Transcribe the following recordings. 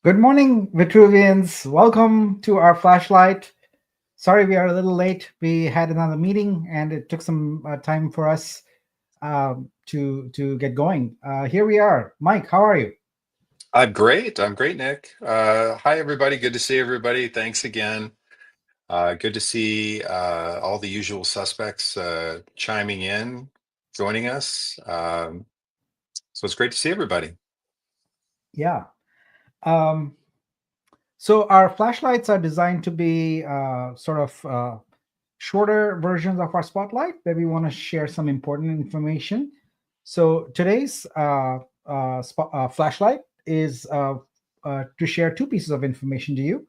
Good morning, Vitruvians. Welcome to our flashlight. Sorry we are a little late. We had another meeting and it took some time for us to get going. Here we are. Mike, how are you? I'm great. I'm great, Nick. Hi, everybody. Good to see everybody. Thanks again. Good to see all the usual suspects chiming in, joining us. So it's great to see everybody. Yeah. Um, so our flashlights are designed to be sort of shorter versions of our spotlight where we want to share some important information. So today's flashlight is to share two pieces of information to you.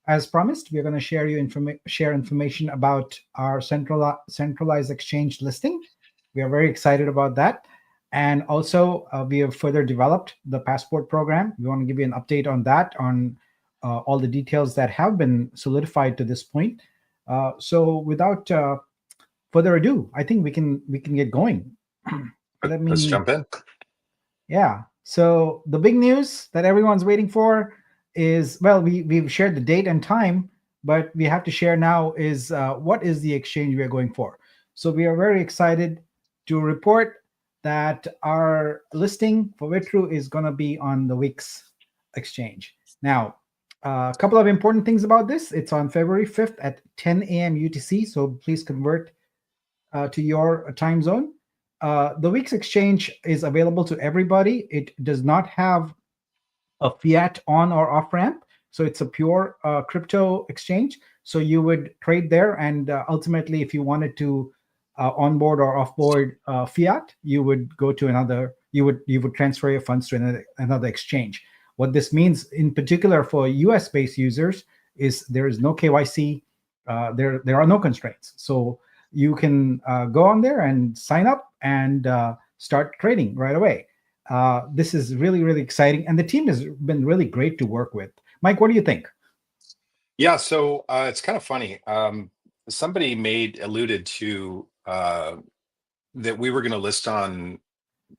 As promised, we're going to share information about our centralized exchange listing. We are very excited about that. And also, we have further developed the passport program. We want to give you an update on that, on all the details that have been solidified to this point. So, without further ado, I think we can get going. Let Let's me jump in. Yeah. So the big news that everyone's waiting for is, well, we've shared the date and time, but we have to share now is what is the exchange we are going for. So we are very excited to report that our listing for Vitru is going to be on the Wix exchange. Now, a couple of important things about this. It's on February 5th at 10 a.m. UTC. So please convert to your time zone. The Wix exchange is available to everybody. It does not have a fiat on or off ramp, so it's a pure crypto exchange. So you would trade there, and ultimately, if you wanted to onboard or offboard fiat, you would go to another. You would transfer your funds to another exchange. What this means, in particular, for U.S. based users, is there is no KYC. There are no constraints. So you can go on there and sign up and start trading right away. This is really, really exciting. And the team has been really great to work with. Mike, what do you think? Yeah, so it's kind of funny. Somebody alluded to that we were going to list on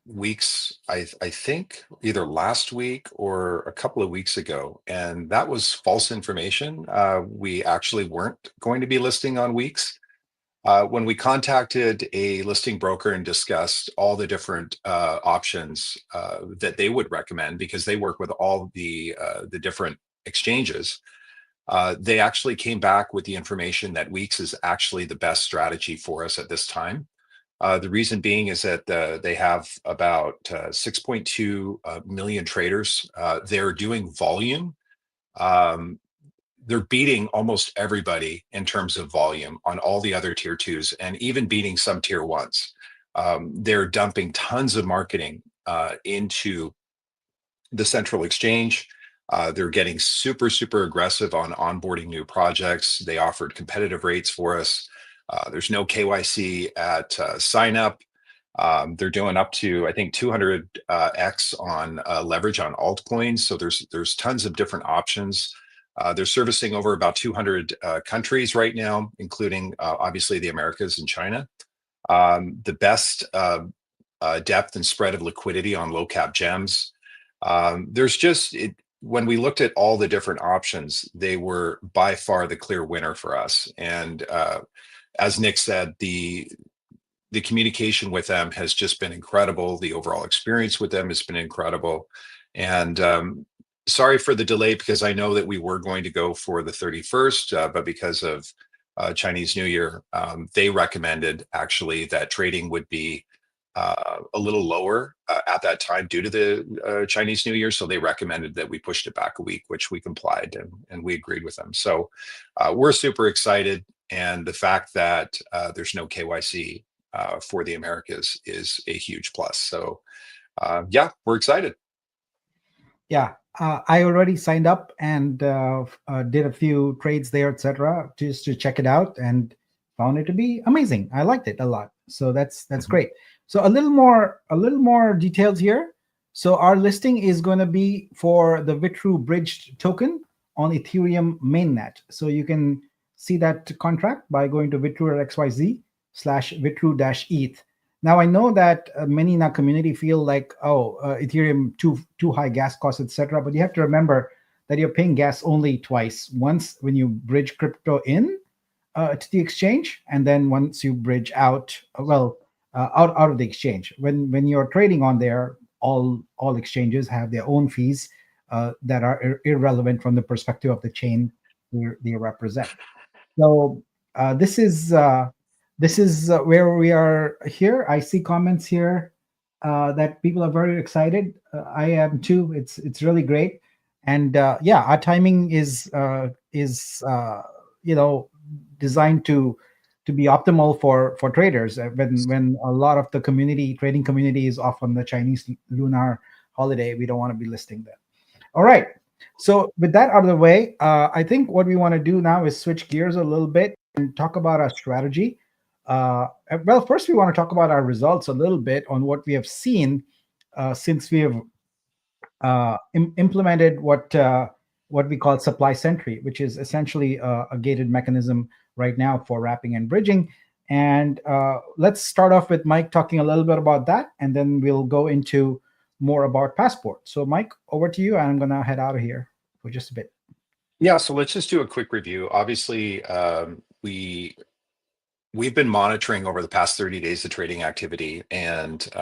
weeks, I think either last week or a couple of weeks ago, and that was false information. We actually weren't going to be listing on weeks. When we contacted a listing broker and discussed all the different options that they would recommend, because they work with all the different exchanges, they actually came back with the information that weeks is actually the best strategy for us at this time. The reason being is that they have about 6.2 million traders. They're doing volume. Um, they're beating almost everybody in terms of volume on all the other tier twos and even beating some tier ones. They're dumping tons of marketing into the central exchange. They're getting super, super aggressive on onboarding new projects. They offered competitive rates for us. There's no KYC at sign up. They're doing up to, I think, 200x on leverage on altcoins. So there's tons of different options. They're servicing over about 200 countries right now, including obviously the Americas and China. The best depth and spread of liquidity on low cap gems. When we looked at all the different options, they were by far the clear winner for us. And as Nick said, the communication with them has just been incredible. The overall experience with them has been incredible. And sorry for the delay, because I know that we were going to go for the 31st, but because of Chinese New Year, they recommended actually that trading would be a little lower at that time due to the Chinese New Year. So they recommended that we pushed it back a week, which we complied, and we agreed with them. So we're super excited. And the fact that there's no KYC for the Americas is a huge plus. So yeah, we're excited. Yeah, I already signed up and did a few trades there, etc., just to check it out, and found it to be amazing. I liked it a lot, so that's Mhm. great. So a little more details here. So our listing is going to be for the Vitru bridged token on Ethereum mainnet. So you can see that contract by going to vitru.xyz/vitru-eth. Now I know that many in our community feel like, oh, Ethereum too high gas costs, etc. But you have to remember that you're paying gas only twice. Once when you bridge crypto in to the exchange, and then once you bridge out, out of the exchange. When you're trading on there, all exchanges have their own fees that are irrelevant from the perspective of the chain they represent. So this is where we are here. I see comments here that people are very excited. I am too. It's really great, and yeah, our timing is you know designed to be optimal for traders when a lot of the trading community is off on the Chinese lunar holiday. We don't want to be listing them. All right. So with that out of the way, I think what we want to do now is switch gears a little bit and talk about our strategy. Well, first we want to talk about our results a little bit on what we have seen since we have implemented what we call supply sentry, which is essentially a gated mechanism right now for wrapping and bridging. And let's start off with Mike talking a little bit about that, and then we'll go into more about Passport. So, Mike, over to you. And I'm going to head out of here for just a bit. Yeah, so let's just do a quick review. Obviously, we've been monitoring over the past 30 days the trading activity, and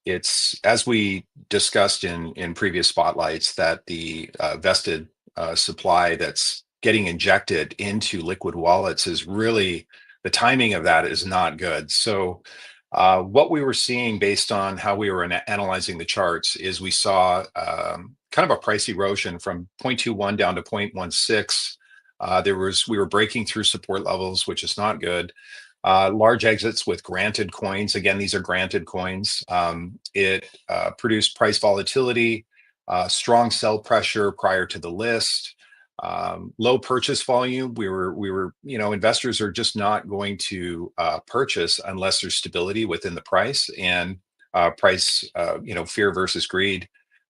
it's, as we discussed in previous spotlights, that the vested supply that's getting injected into liquid wallets is really, the timing of that is not good. So what we were seeing based on how we were analyzing the charts is we saw kind of a price erosion from 0.21 down to 0.16. We were breaking through support levels, which is not good. Large exits with granted coins. Again, these are granted coins. It produced price volatility, strong sell pressure prior to the list, low purchase volume. Investors are just not going to purchase unless there's stability within the price, and price, fear versus greed.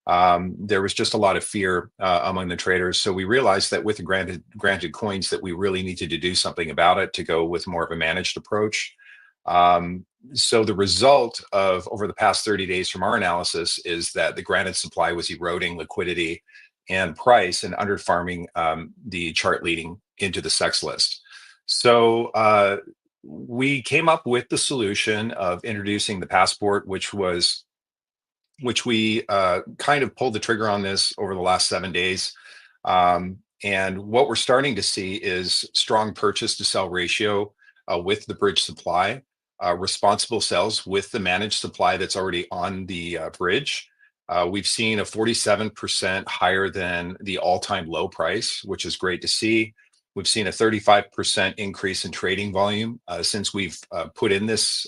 There was just a lot of fear among the traders. So we realized that with the granted coins that we really needed to do something about it to go with more of a managed approach. So the result of over the past 30 days from our analysis is that the granted supply was eroding liquidity and price and under farming the chart leading into the SEX list. So we came up with the solution of introducing the Passport, which we kind of pulled the trigger on this over the last 7 days. And what we're starting to see is strong purchase to sell ratio with the bridge supply, responsible sales with the managed supply that's already on the bridge. We've seen a 47% higher than the all-time low price, which is great to see. We've seen a 35% increase in trading volume since we've put in this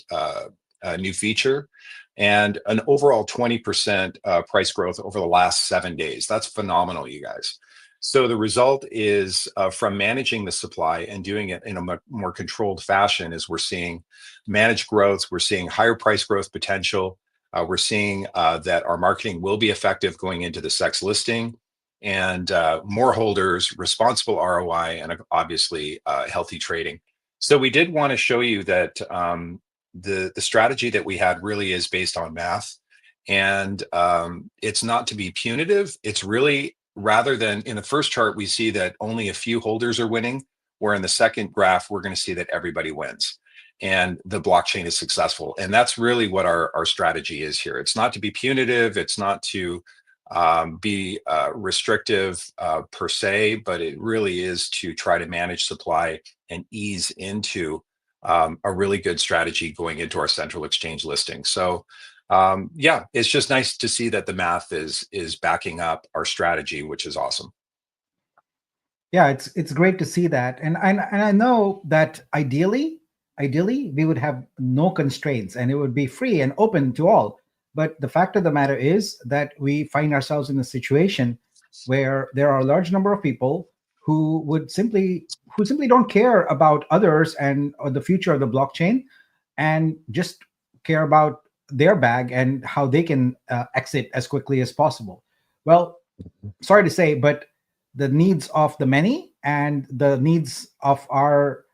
new feature, and an overall 20% price growth over the last 7 days. That's phenomenal, you guys. So the result is from managing the supply and doing it in a more controlled fashion is we're seeing managed growth, we're seeing higher price growth potential, we're seeing that our marketing will be effective going into the SEX listing, and more holders, responsible ROI, and obviously healthy trading. So we did want to show you that the strategy that we had really is based on math, and it's not to be punitive. It's really, rather than in the first chart, we see that only a few holders are winning, where in the second graph, we're going to see that everybody wins and the blockchain is successful. And that's really what our strategy is here. It's not to be punitive. It's not to be restrictive per se, but it really is to try to manage supply and ease into a really good strategy going into our central exchange listing. So yeah, it's just nice to see that the math is backing up our strategy, which is awesome. Yeah, it's great to see that, and I know that ideally we would have no constraints and it would be free and open to all. But the fact of the matter is that we find ourselves in a situation where there are a large number of people who simply don't care about others and or the future of the blockchain, and just care about their bag and how they can exit as quickly as possible. Well, sorry to say, but the needs of the many and the needs of our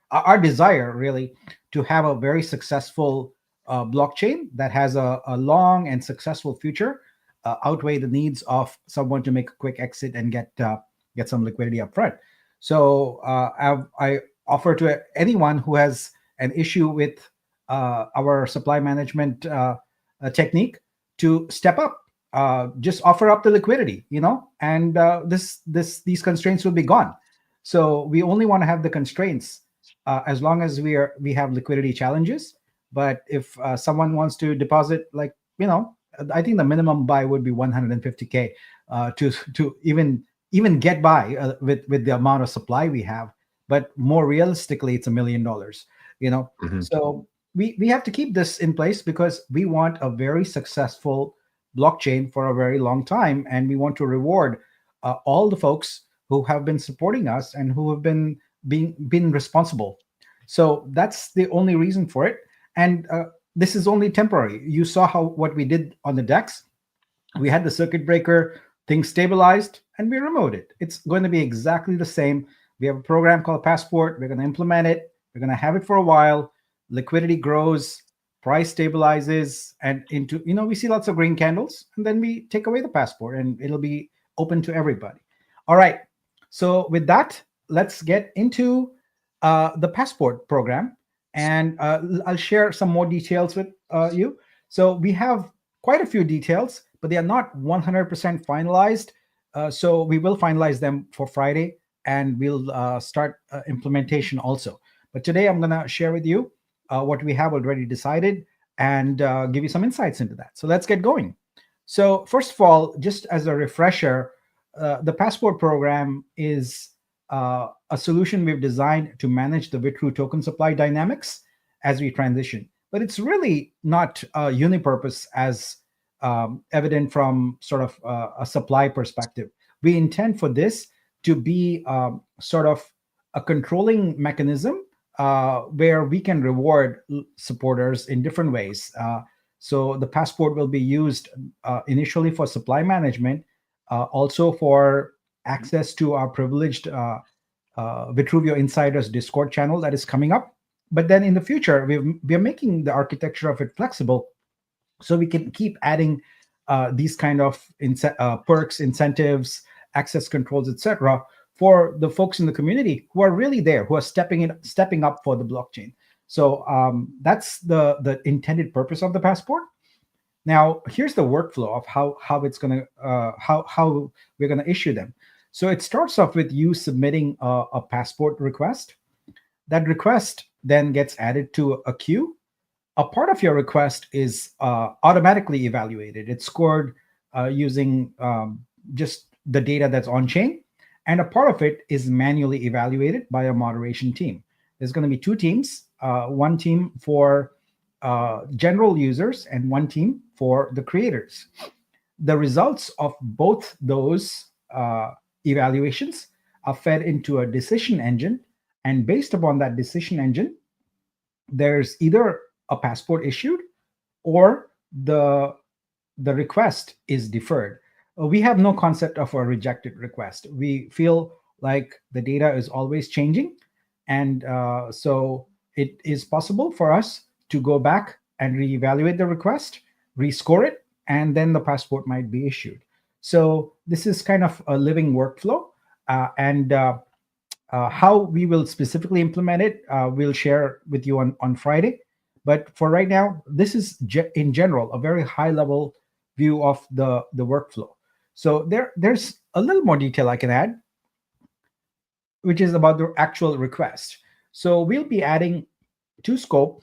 desire really to have a very successful blockchain that has a long and successful future outweigh the needs of someone to make a quick exit and get some liquidity up front. So I offer to anyone who has an issue with our supply management technique to step up. Just offer up the liquidity, and these constraints will be gone. So we only want to have the constraints as long as we have liquidity challenges. But if someone wants to deposit, like, I think the minimum buy would be 150K to even get by with the amount of supply we have. But more realistically, it's $1 million. Hmm. So we have to keep this in place because we want a very successful blockchain for a very long time, and we want to reward all the folks who have been supporting us and who have been responsible. So that's the only reason for it. And this is only temporary. You saw what we did on the DEX. We had the circuit breaker, things stabilized, and we removed it. It's going to be exactly the same. We have a program called Passport. We're going to implement it. We're going to have it for a while. Liquidity grows, price stabilizes, and we see lots of green candles, and then we take away the passport, and it'll be open to everybody. All right. So with that, let's get into the passport program, and I'll share some more details with you. So we have quite a few details, but they are not 100% finalized. So we will finalize them for Friday, and we'll start implementation also. But today I'm going to share with you what we have already decided and give you some insights into that. So let's get going. So first of all, just as a refresher, the Passport program is a solution we've designed to manage the Vitru token supply dynamics as we transition. But it's really not unipurpose as evident from sort of a supply perspective. We intend for this to be sort of a controlling mechanism where we can reward supporters in different ways. So the passport will be used initially for supply management, also for access to our privileged Vitruveo Insiders Discord channel that is coming up. But then in the future, we're making the architecture of it flexible so we can keep adding these kind of perks, incentives, access controls, etc., for the folks in the community who are really there, who are stepping up for the blockchain. So that's the intended purpose of the passport. Now, here's the workflow of how it's gonna how we're gonna issue them. So it starts off with you submitting a passport request. That request then gets added to a queue. A part of your request is automatically evaluated. It's scored using just the data that's on chain, and a part of it is manually evaluated by a moderation team. There's going to be two teams, one team for general users and one team for the creators. The results of both those evaluations are fed into a decision engine, and based upon that decision engine, there's either a passport issued or the request is deferred. We have no concept of a rejected request. We feel like the data is always changing, and so it is possible for us to go back and reevaluate the request, rescore it, and then the passport might be issued. So this is kind of a living workflow, and how we will specifically implement it, we'll share with you on Friday. But for right now, this is in general a very high level view of the workflow. So there's a little more detail I can add, which is about the actual request. So we'll be adding to Scope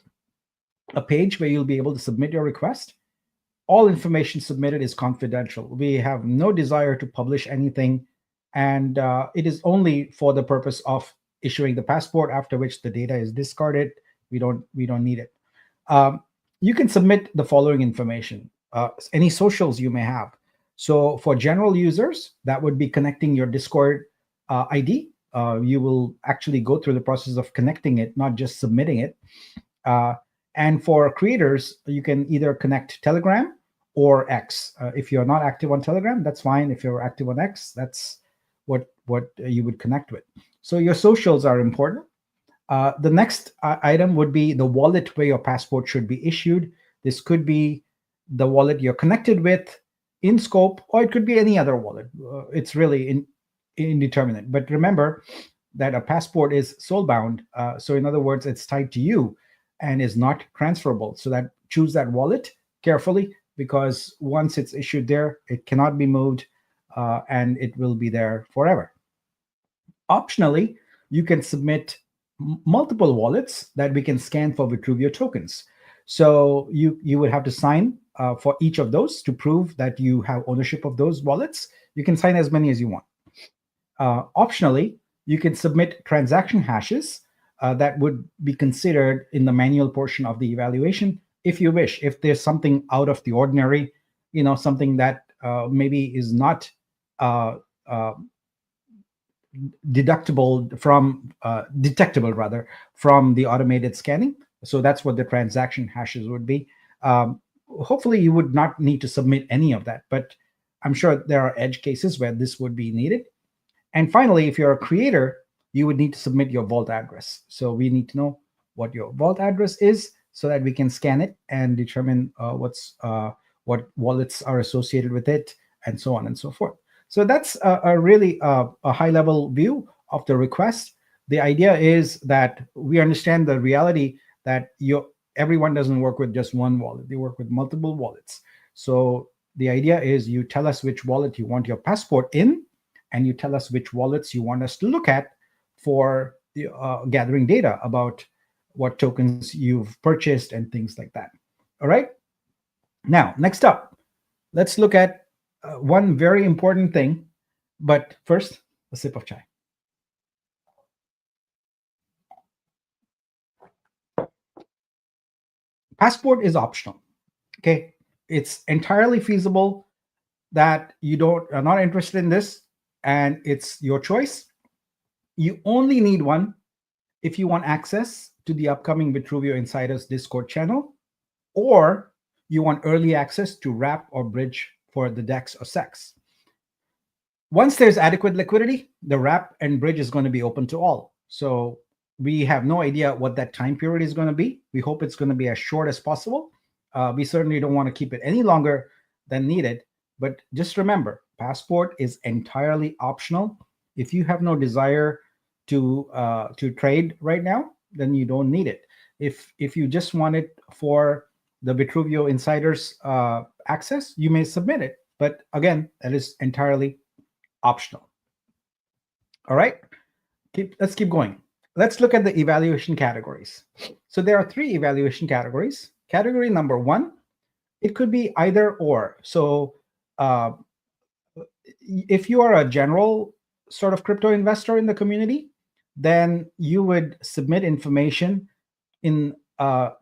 a page where you'll be able to submit your request. All information submitted is confidential. We have no desire to publish anything, and it is only for the purpose of issuing the passport, after which the data is discarded. We don't need it. You can submit the following information, any socials you may have. So for general users, that would be connecting your Discord ID. You will actually go through the process of connecting it, not just submitting it. And for creators, you can either connect Telegram or X. If you're not active on Telegram, that's fine. If you're active on X, that's what you would connect with. So your socials are important. The next item would be the wallet where your passport should be issued. This could be the wallet you're connected with. in scope, or it could be any other wallet. It's really indeterminate. But remember that a passport is soul bound. So, in other words, it's tied to you and is not transferable. So, that choose that wallet carefully, because once it's issued there, it cannot be moved, and it will be there forever. Optionally, you can submit multiple wallets that we can scan for Vitruveo tokens. So you would have to sign for each of those to prove that you have ownership of those wallets. You can sign as many as you want. Optionally, you can submit transaction hashes that would be considered in the manual portion of the evaluation if you wish. If there's something out of the ordinary, something that maybe is not uh, uh, detectable rather from the automated scanning. So that's what the transaction hashes would be. Hopefully you would not need to submit any of that, but I'm sure there are edge cases where this would be needed. And finally, if you're a creator, you would need to submit your vault address. So we need to know what your vault address is so that we can scan it and determine what wallets are associated with it, and so on and so forth. So that's a really a high level view of the request. The idea is that we understand the reality that everyone doesn't work with just one wallet; they work with multiple wallets. So the idea is you tell us which wallet you want your passport in, and you tell us which wallets you want us to look at for gathering data about what tokens you've purchased and things like that. All right. Now, next up, let's look at one very important thing. But first, a sip of chai. Passport is optional. Okay. It's entirely feasible that you are not interested in this, and it's your choice. You only need one if you want access to the upcoming Vitruveo Insiders Discord channel, or you want early access to wrap or bridge for the DEX or SEX. Once there's adequate liquidity, the wrap and bridge is going to be open to all. So we have no idea what that time period is going to be. We hope it's going to be as short as possible. We certainly don't want to keep it any longer than needed. But just remember, Passport is entirely optional. If you have no desire to trade right now, then you don't need it. If you just want it for the Vitruveo Insiders access, you may submit it. But again, that is entirely optional. All right, let's keep going. Let's look at the evaluation categories. So there are three evaluation categories. Category number one, it could be either or. So uh, if you are a general sort of crypto investor in the community, then you would submit information in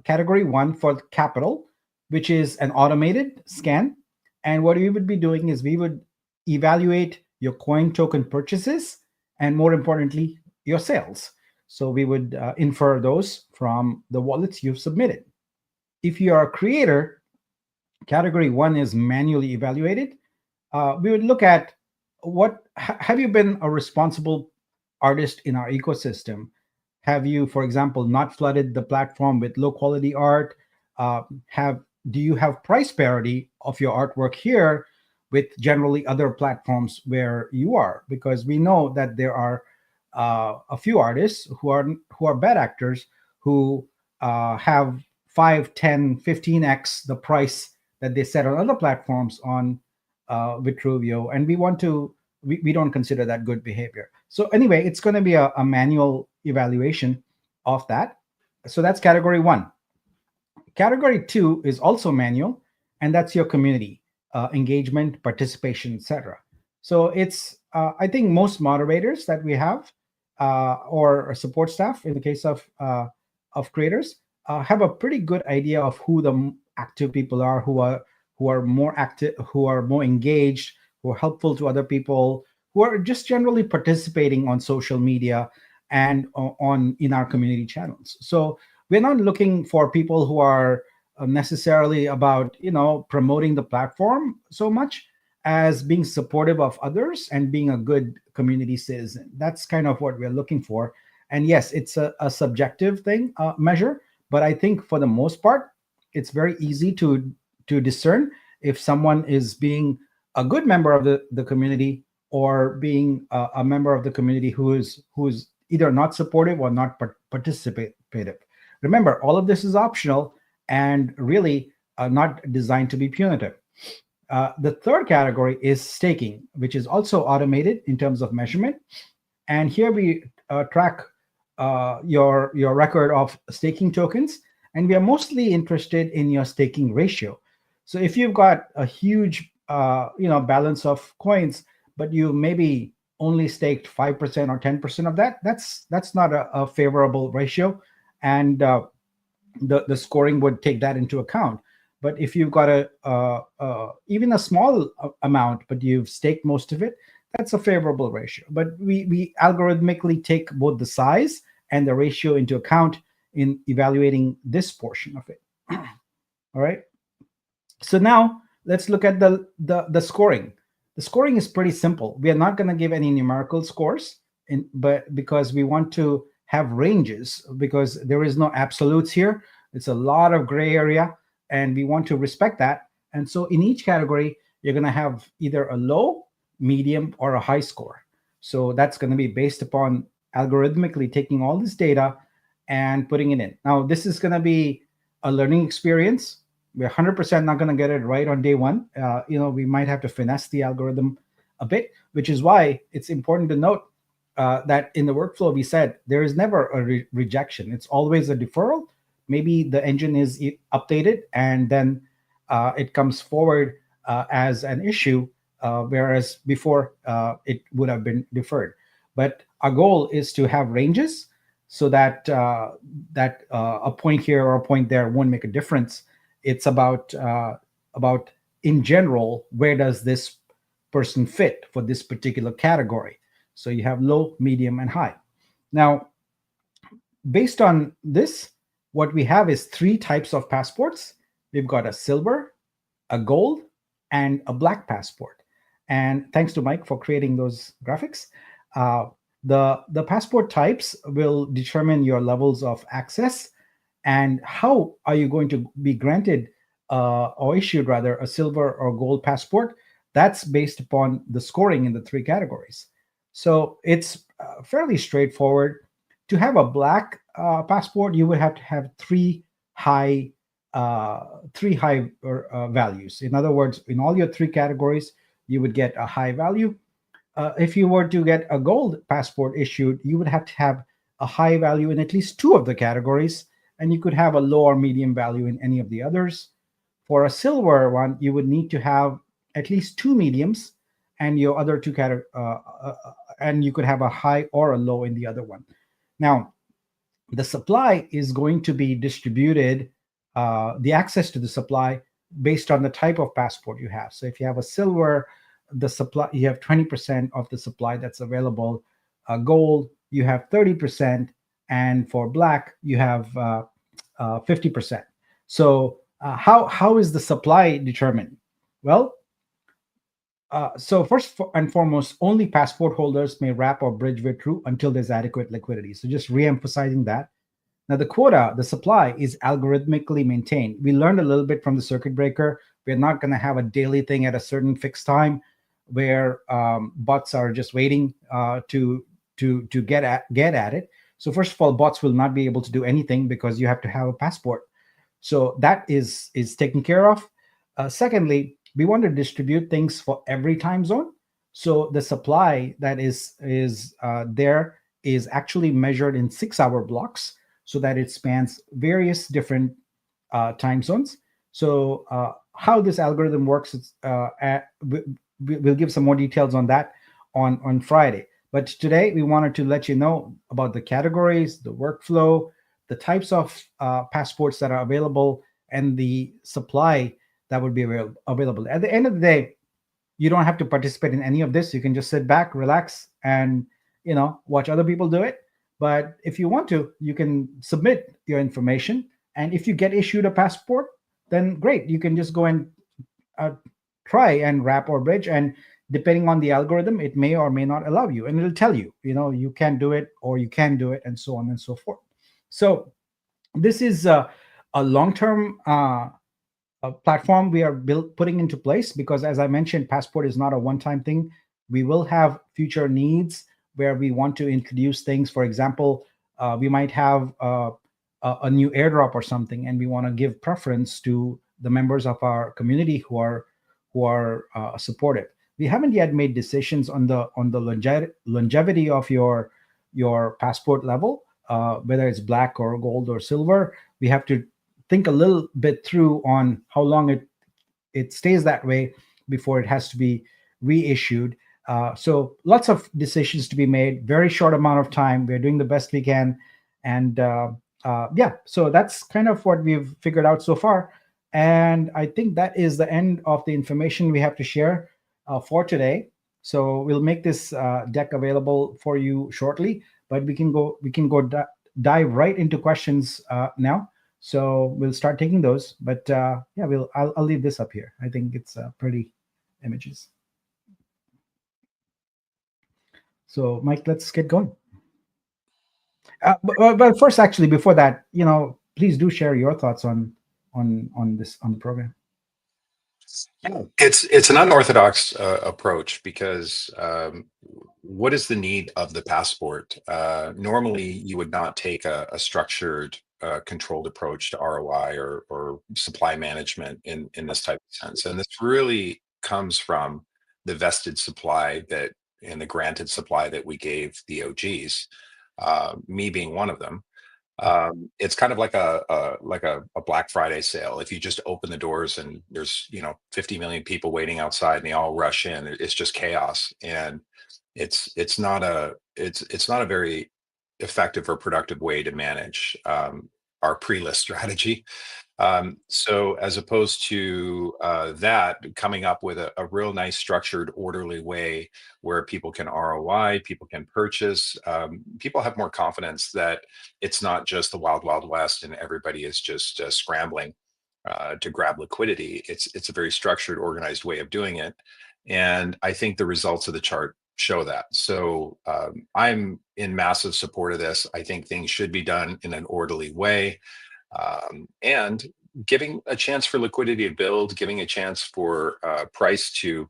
category one for capital, which is an automated scan. And what we would be doing is we would evaluate your coin token purchases and, more importantly, your sales. So we would infer those from the wallets you've submitted. If you are a creator, category one is manually evaluated. We would look at have you been a responsible artist in our ecosystem? Have you, for example, not flooded the platform with low quality art? Have Do you have price parity of your artwork here with generally other platforms where you are? Because we know that there are a few artists who are bad actors who have 5, 10, 15x the price that they set on other platforms on Vitruveo, and we don't consider that good behavior. So anyway, it's going to be a manual evaluation of that. So that's category one. Category two is also manual, and that's your community engagement, participation, etc. So it's I think most moderators that we have or support staff in the case of creators have a pretty good idea of who the active people are, who are more active, who are more engaged, who are helpful to other people, who are just generally participating on social media and on in our community channels. So we're not looking for people who are necessarily about promoting the platform so much as being supportive of others and being a good community citizen. That's kind of what we're looking for. And yes, it's a subjective thing measure, but I think for the most part, it's very easy to discern if someone is being a good member of the community, or being a member of the community who is either not supportive or not participative. Remember, all of this is optional and really not designed to be punitive. The third category is staking, which is also automated in terms of measurement. And here we track your record of staking tokens, and we are mostly interested in your staking ratio. So if you've got a huge balance of coins, but you maybe only staked 5% or 10% of that, that's not a favorable ratio, and the scoring would take that into account. But if you've got even a small amount, but you've staked most of it, that's a favorable ratio. But we algorithmically take both the size and the ratio into account in evaluating this portion of it. All right. So now let's look at the scoring. The scoring is pretty simple. We are not going to give any numerical scores, but because we want to have ranges, because there is no absolutes here. It's a lot of gray area, and we want to respect that. And so in each category, you're going to have either a low, medium, or a high score. So that's going to be based upon algorithmically taking all this data and putting it in. Now, this is going to be a learning experience. We're 100% not going to get it right on day one. We might have to finesse the algorithm a bit, which is why it's important to note that in the workflow, we said there is never a rejection. It's always a deferral. Maybe the engine is updated, and then it comes forward as an issue, whereas before it would have been deferred. But our goal is to have ranges so that a point here or a point there won't make a difference. It's about in general, where does this person fit for this particular category? So you have low, medium, and high. Now, based on this, what we have is three types of passports. We've got a silver, a gold, and a black passport. And thanks to Mike for creating those graphics. The passport types will determine your levels of access and how are you going to be granted or issued rather a silver or gold passport. That's based upon the scoring in the three categories. So it's fairly straightforward. To have a black passport, you would have to have high values. In other words, in all your three categories, you would get a high value. If you were to get a gold passport issued, you would have to have a high value in at least two of the categories, and you could have a low or medium value in any of the others. For a silver one, you would need to have at least two mediums, and your other two and you could have a high or a low in the other one. Now, the supply is going to be distributed, the access to the supply based on the type of passport you have. So if you have a silver, the supply, you have 20% of the supply that's available. Gold, you have 30%, and for black, you have 50%. So how is the supply determined? Well, so first and foremost, only passport holders may wrap or bridge Vitru until there's adequate liquidity. So just re-emphasizing that. Now the quota, the supply, is algorithmically maintained. We learned a little bit from the circuit breaker. We're not going to have a daily thing at a certain fixed time where bots are just waiting to get at it. So first of all, bots will not be able to do anything because you have to have a passport. So that is taken care of. Secondly, we want to distribute things for every time zone. So the supply that is there is actually measured in 6-hour blocks so that it spans various different time zones. So how this algorithm works, we'll give some more details on that on Friday. But today we wanted to let you know about the categories, the workflow, the types of passports that are available, and the supply that would be available. At the end of the day, you don't have to participate in any of this. You can just sit back, relax, and watch other people do it. But if you want to, you can submit your information. And if you get issued a passport, then great. You can just go and try and wrap or bridge. And depending on the algorithm, it may or may not allow you. And it'll tell you, you can do it or you can do it, and so on and so forth. So this is a long-term platform we are putting into place, because as I mentioned, passport is not a one-time thing. We will have future needs where we want to introduce things. For example, we might have a new airdrop or something, and we want to give preference to the members of our community who are supportive. We haven't yet made decisions on the longevity of your passport level, whether it's black or gold or silver. We have to think a little bit through on how long it stays that way before it has to be reissued. So lots of decisions to be made. Very short amount of time. We're doing the best we can, and yeah. So that's kind of what we've figured out so far. And I think that is the end of the information we have to share for today. So we'll make this deck available for you shortly. But we can go dive right into questions now. So we'll start taking those. But yeah, I'll leave this up here. I think it's pretty images. So Mike, let's get going. But first, actually, before that, please do share your thoughts on the program. Yeah, it's an unorthodox approach because what is the need of the passport? Normally, you would not take a structured, controlled approach to ROI or supply management in this type of sense, and this really comes from the vested supply that and the granted supply that we gave the OGs, me being one of them. It's kind of like a Black Friday sale. If you just open the doors and there's 50 million people waiting outside and they all rush in, it's just chaos. And it's not a very effective or productive way to manage our pre-list strategy. So as opposed to that, coming up with a real nice structured, orderly way where people can ROI, people can purchase, people have more confidence that it's not just the wild, wild west and everybody is just scrambling to grab liquidity. It's a very structured, organized way of doing it. And I think the results of the chart show that. So I'm in massive support of this. I think things should be done in an orderly way, and giving a chance for liquidity to build, giving a chance for price to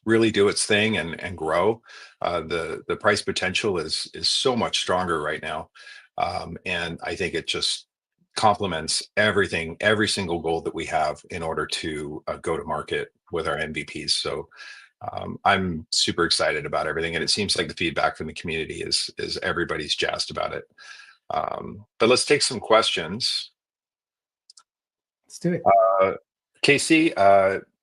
really do its thing and grow. The price potential is so much stronger right now, and I think it just complements everything, every single goal that we have in order to go to market with our MVPs. So I'm super excited about everything, and it seems like the feedback from the community is everybody's jazzed about it. But let's take some questions. Let's do it. Casey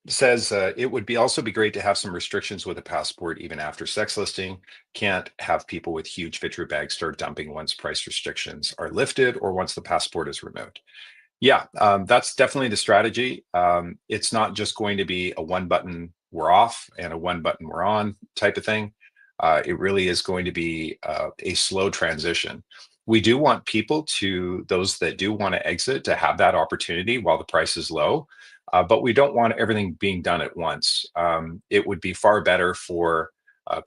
says it would be also be great to have some restrictions with a passport even after sex listing. Can't have people with huge Vitru bags start dumping once price restrictions are lifted or once the passport is removed. Yeah, that's definitely the strategy. It's not just going to be a one button we're off and a one button we're on type of thing. It really is going to be a slow transition. We do want people those that do want to exit to have that opportunity while the price is low, but we don't want everything being done at once. It would be far better for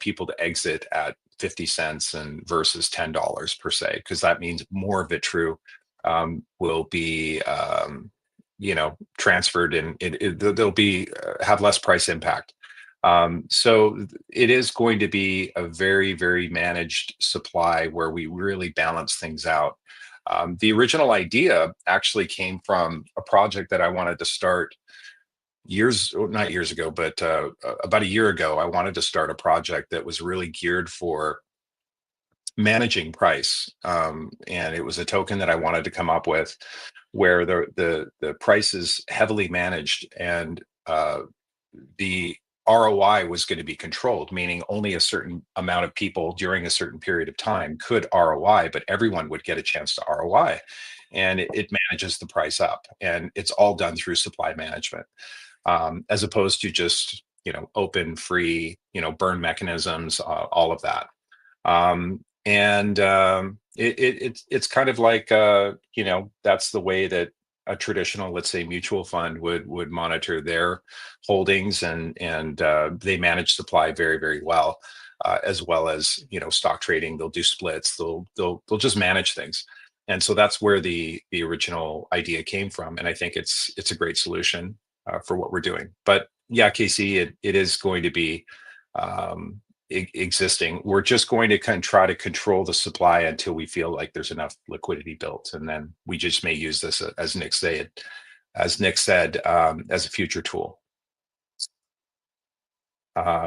people to exit at 50 cents and versus $10 per se, because that means more Vitru will be transferred and they'll be have less price impact. So it is going to be a very, very managed supply where we really balance things out. The original idea actually came from a project that I wanted to start not years ago, but about a year ago. I wanted to start a project that was really geared for managing price, and it was a token that I wanted to come up with where the price is heavily managed, and the ROI was going to be controlled, meaning only a certain amount of people during a certain period of time could ROI, but everyone would get a chance to ROI, and it manages the price up, and it's all done through supply management, as opposed to just open free burn mechanisms, all of that. And it's kind of like that's the way that a traditional, let's say, mutual fund would monitor their holdings, and they manage supply very, very well, as well as stock trading. They'll do splits. They'll just manage things. And so that's where the original idea came from, and I think it's a great solution for what we're doing. But yeah, Casey, it is going to be um, existing. We're just going to kind of try to control the supply until we feel like there's enough liquidity built, and then we just may use this as Nick said, as a future tool.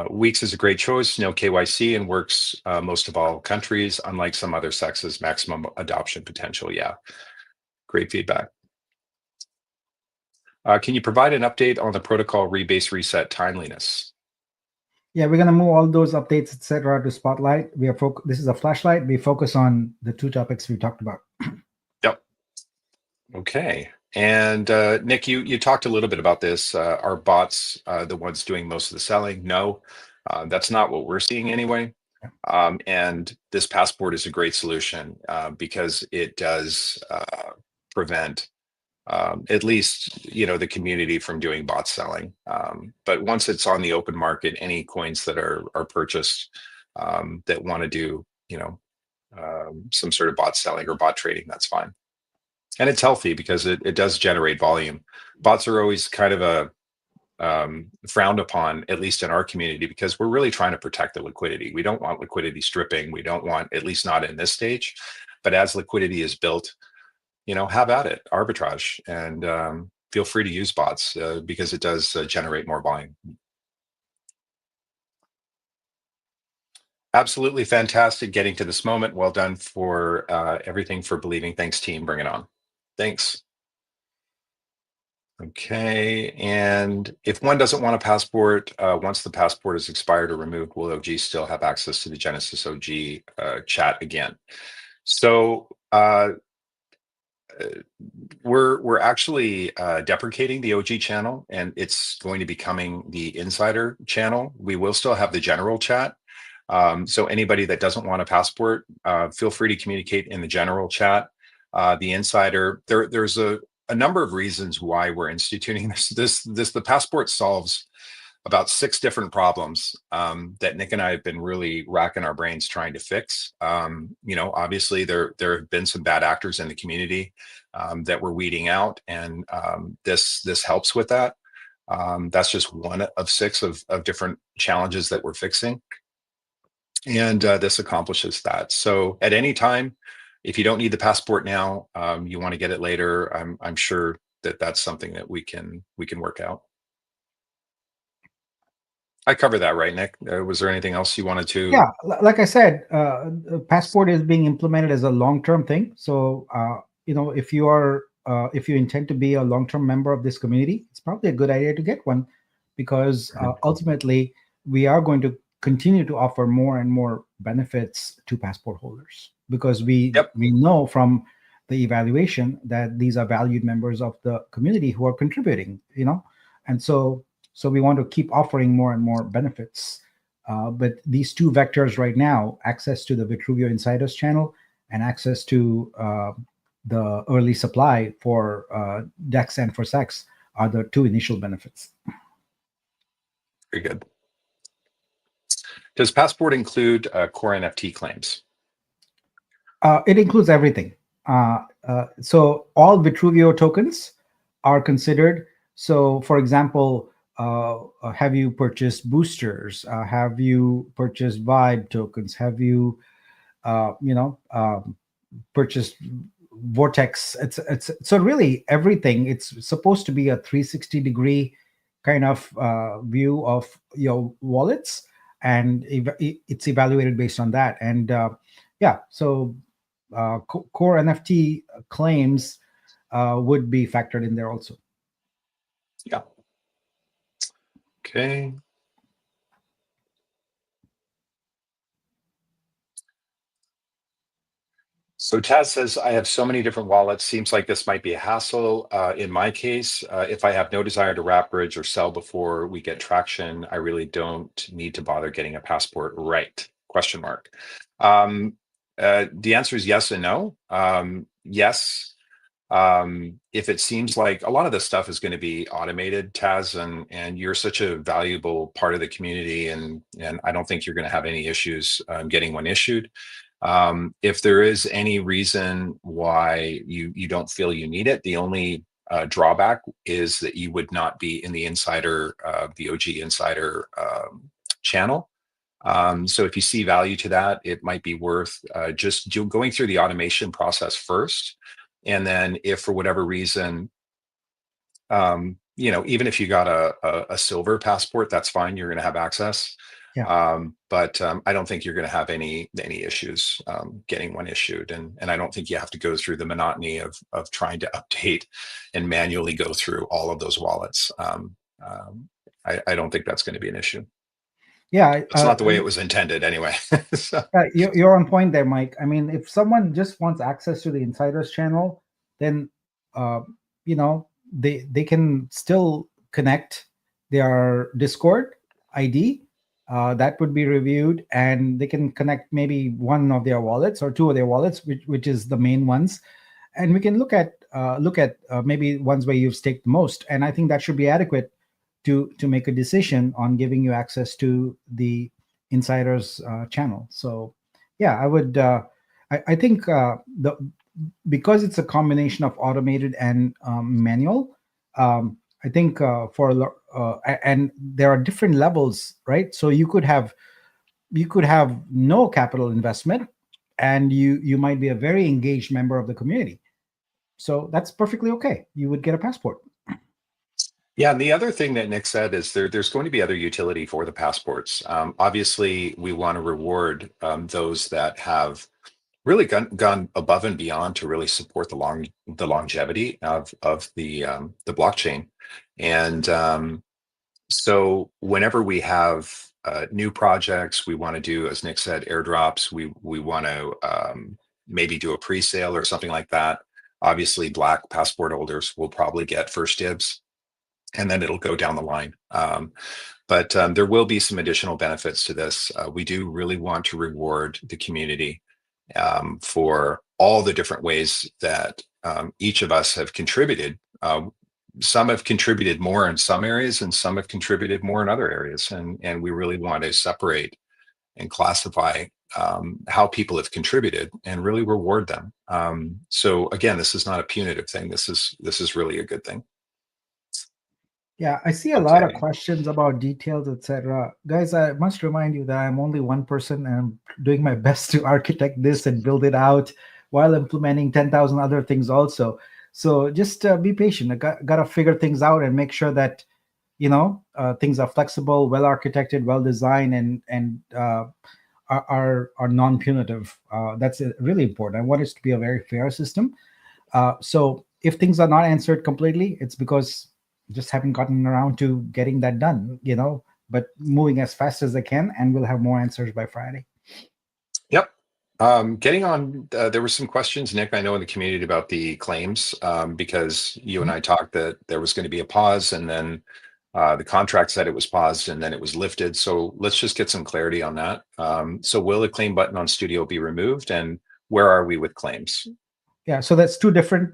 Weeks is a great choice, no KYC, and works most of all countries, unlike some other sexes, maximum adoption potential. Yeah, great feedback. Can you provide an update on the protocol rebase reset timeliness? Yeah, we're gonna move all those updates, etc., to Spotlight. This is a flashlight. We focus on the two topics we talked about. Yep. Okay. And Nick, you talked a little bit about this. Are bots the ones doing most of the selling? No, that's not what we're seeing anyway. And this passport is a great solution because it does prevent at least the community from doing bot selling. But once it's on the open market, any coins that are purchased that want to do some sort of bot selling or bot trading, that's fine. And it's healthy because it does generate volume. Bots are always kind of a frowned upon, at least in our community, because we're really trying to protect the liquidity. We don't want liquidity stripping. We don't want, at least not in this stage. But as liquidity is built, have at it, arbitrage, and feel free to use bots because it does generate more volume. Absolutely fantastic getting to this moment. Well done for everything for believing. Thanks, team. Bring it on. Thanks. Okay, and if one doesn't want a passport, once the passport is expired or removed, will OG still have access to the Genesis OG chat again? So we're actually deprecating the OG channel, and it's going to be becoming the Insider channel. We will still have the general chat. So anybody that doesn't want a passport, feel free to communicate in the general chat. The Insider, there's a number of reasons why we're instituting this. The passport solves about 6 different problems that Nick and I have been really racking our brains trying to fix. Obviously there have been some bad actors in the community that we're weeding out, and this helps with that. That's just one of 6 of different challenges that we're fixing, and this accomplishes that. So at any time, if you don't need the passport now, you want to get it later, I'm sure that's something that we can work out. I covered that, right, Nick? Was there anything else you wanted to? Yeah, like I said, passport is being implemented as a long-term thing. So if you intend to be a long-term member of this community, it's probably a good idea to get one, because ultimately we are going to continue to offer more and more benefits to passport holders, because we know from the evaluation that these are valued members of the community who are contributing, and so we want to keep offering more and more benefits. But these 2 vectors right now, access to the Vitruveo Insiders channel and access to the early supply for DEX and for SEX, are the 2 initial benefits. Very good. Does passport include core NFT claims? It includes everything. So all Vitruveo tokens are considered. So, for example, have you purchased boosters? Have you purchased vibe tokens? Have you, purchased vortex? It's so really everything. It's supposed to be a 360-degree kind of view of your wallets, and it's evaluated based on that. And so core NFT claims would be factored in there also. Yeah. Okay. So Taz says, I have so many different wallets. Seems like this might be a hassle. In my case, if I have no desire to wrap bridge or sell before we get traction, I really don't need to bother getting a passport, right? Question mark. The answer is yes and no. Yes. If it seems like a lot of this stuff is going to be automated, Taz, and you're such a valuable part of the community, and I don't think you're going to have any issues getting one issued. If there is any reason why you don't feel you need it, the only drawback is that you would not be in the insider, the OG insider channel. So if you see value to that, it might be worth going through the automation process first. And then if for whatever reason, even if you got a silver passport, that's fine. You're going to have access. Yeah. But I don't think you're going to have any issues getting one issued, and I don't think you have to go through the monotony of trying to update and manually go through all of those wallets. I don't think that's going to be an issue. Yeah. It's not the way it was intended anyway. So, You're on point there, Mike. I mean, if someone just wants access to the insiders channel, then uh, they can still connect their Discord ID. That would be reviewed, and they can connect maybe one of their wallets or two of their wallets, which is the main ones, and we can look at maybe ones where you've staked the most, and I think that should be adequate to make a decision on giving you access to the insiders channel. So yeah, I would I think the because it's a combination of automated and manual. I think and there are different levels, right? So you could have no capital investment, and you might be a very engaged member of the community. So that's perfectly okay. You would get a passport. yeah, and the other thing that Nick said is there's going to be other utility for the passports. Obviously, we want to reward those that have really gone above and beyond to really support the longevity of the blockchain. And so whenever we have new projects, we want to do, as Nick said, airdrops. We want to maybe do a pre-sale or something like that. Obviously, Black passport holders will probably get first dibs, and then it'll go down the line. But there will be some additional benefits to this. We do really want to reward the community for all the different ways that each of us have contributed. Some have contributed more in some areas, and some have contributed more in other areas. And we really want to separate and classify how people have contributed and really reward them. So again, this is not a punitive thing. This is really a good thing. Yeah, I see a lot of Okay. questions about details, etc. Guys, I must remind you that I'm only one person and I'm doing my best to architect this and build it out while implementing 10,000 other things also. So just be patient. I got to figure things out and make sure that things are flexible, well architected, well designed, and are non-punitive. That's really important. I want it to be a very fair system. So if things are not answered completely, it's because just haven't gotten around to getting that done. But moving as fast as I can, and we'll have more answers by Friday. Yep. Getting on, there were some questions, Nick, I know in the community about the claims, because you and I talked that there was going to be a pause, and then the contract said it was paused and then it was lifted. So let's just get some clarity on that. So will the claim button on Studio be removed, and where are we with claims? Yeah, so that's two very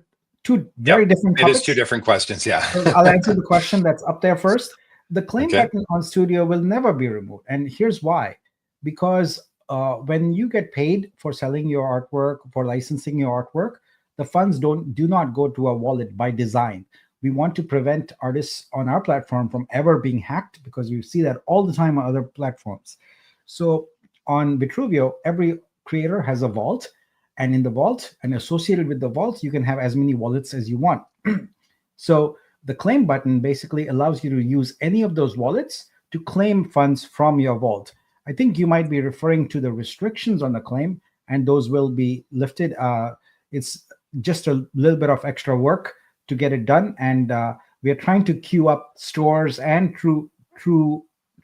Yep, different it is two topics. different questions. Yeah. So I'll answer the question that's up there first. The claim Okay. button on Studio will never be removed. And here's why. Because when you get paid for selling your artwork, for licensing your artwork, the funds do not go to a wallet by design. We want to prevent artists on our platform from ever being hacked, because you see that all the time on other platforms. So on Vitruveo, every creator has a vault, and in the vault and associated with the vault, you can have as many wallets as you want. So the claim button basically allows you to use any of those wallets to claim funds from your vault. I think you might be referring to the restrictions on the claim, and those will be lifted. It's just a little bit of extra work to get it done, and we are trying to queue up stores and true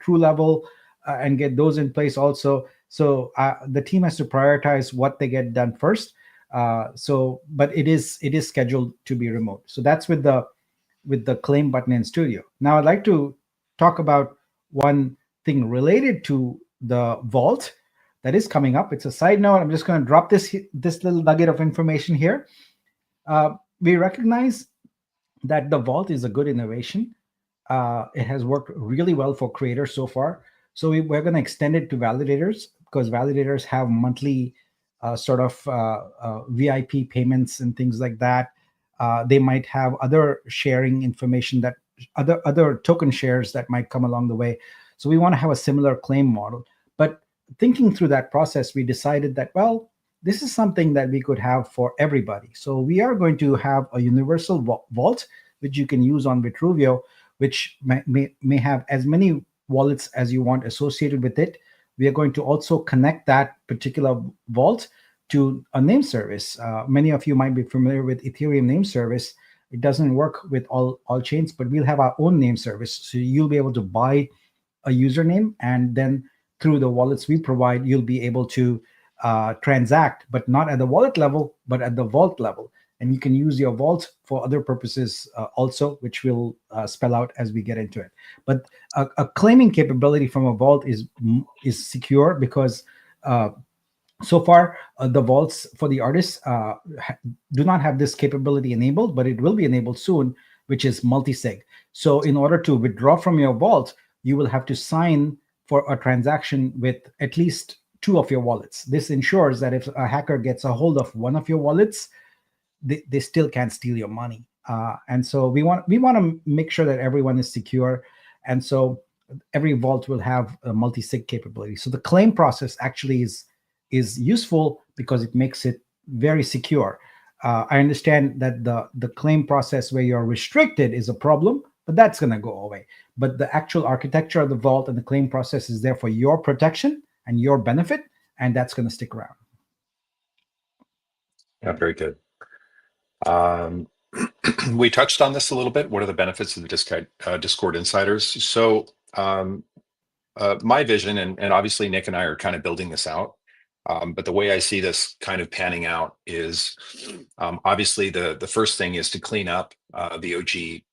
level and get those in place also. So the team has to prioritize what they get done first. But it is scheduled to be remote. So that's with the claim button in Studio. Now I'd like to talk about one thing related to the vault that is coming up. It's a side note. I'm just going to drop this little nugget of information here. We recognize that the vault is a good innovation. It has worked really well for creators so far. So we're going to extend it to validators, because validators have monthly sort of VIP payments and things like that. They might have other sharing information, that other token shares that might come along the way. So we want to have a similar claim model. But thinking through that process, we decided that, well, this is something that we could have for everybody. So we are going to have a universal vault, which you can use on Vitruveo, which may have as many wallets as you want associated with it. We are going to also connect that particular vault to a name service. Many of you might be familiar with Ethereum name service. It doesn't work with all chains, but we'll have our own name service. So you'll be able to buy a username, and then through the wallets we provide, you'll be able to transact, but not at the wallet level, but at the vault level. And you can use your vault for other purposes also, which we'll spell out as we get into it. But a claiming capability from a vault is secure, because so far the vaults for the artists do not have this capability enabled, but it will be enabled soon, which is multi-sig. So in order to withdraw from your vault, you will have to sign for a transaction with at least two of your wallets. This ensures that if a hacker gets a hold of one of your wallets, they still can't steal your money. And so we want to make sure that everyone is secure. And so every vault will have a multi-sig capability. So the claim process actually is useful because it makes it very secure. I understand that the claim process where you're restricted is a problem, but that's going to go away. But the actual architecture of the vault and the claim process is there for your protection and your benefit, and that's going to stick around. Yeah, very good. We touched on this a little bit. What are the benefits of the Discord insiders? So my vision, and obviously Nick and I are kind of building this out, but the way I see this kind of panning out is obviously the first thing is to clean up the OG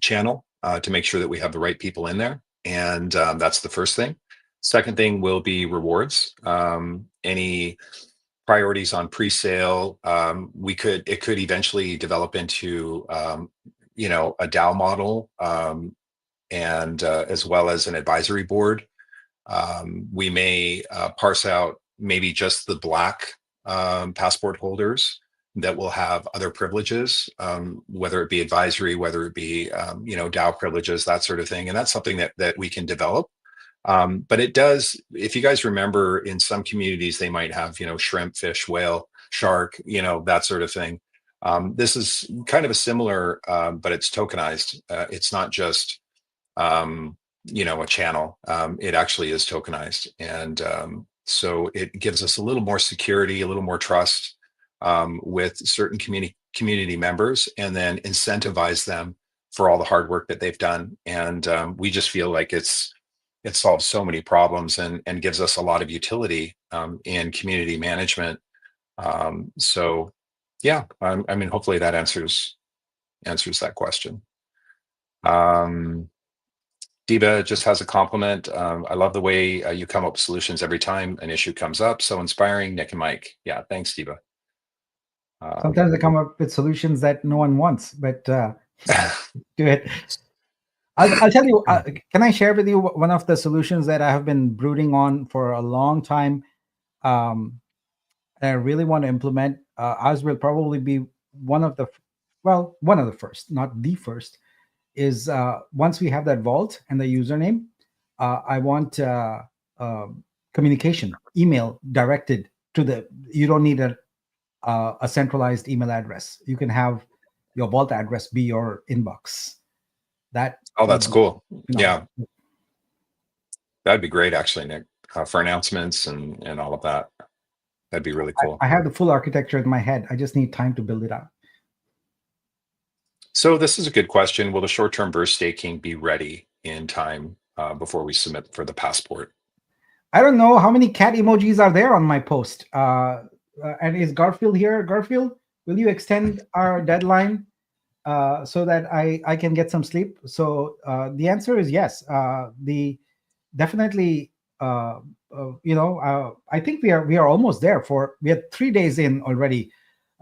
channel to make sure that we have the right people in there. And that's the first thing. Second thing will be rewards. Any priorities on pre-sale, it could eventually develop into a DAO model, and as well as an advisory board. We may parse out maybe just the black passport holders that will have other privileges, whether it be advisory, whether it be DAO privileges, that sort of thing. And that's something that we can develop. But it does, if you guys remember, in some communities, they might have, shrimp, fish, whale, shark, that sort of thing. This is kind of a similar, but it's tokenized. It's not just, a channel. It actually is tokenized. And so it gives us a little more security, a little more trust with certain community members, and then incentivize them for all the hard work that they've done. And we just feel like it solves so many problems and gives us a lot of utility in community management. So yeah, I mean, hopefully that answers that question. Diba just has a compliment. I love the way you come up with solutions every time an issue comes up. So inspiring, Nick and Mike. Yeah, thanks, Diba. Sometimes I come up with solutions that no one wants, but do it. I'll tell you, can I share with you one of the solutions that I have been brooding on for a long time? I really want to implement. Ours will probably be one of the first, not the first, is once we have that vault and the username, I want communication, email directed to you don't need a centralized email address. You can have your vault address be your inbox. That's cool. Yeah, that'd be great, actually, Nick, for announcements and all of that. That'd be really cool. I have the full architecture in my head. I just need time to build it out. So this is a good question. Will the short-term burst staking be ready in time before we submit for the passport? I don't know how many cat emojis are there on my post. And is Garfield here? Garfield, will you extend our deadline so that I can get some sleep? So the answer is yes. Definitely. I think we are almost there. We are 3 days in already,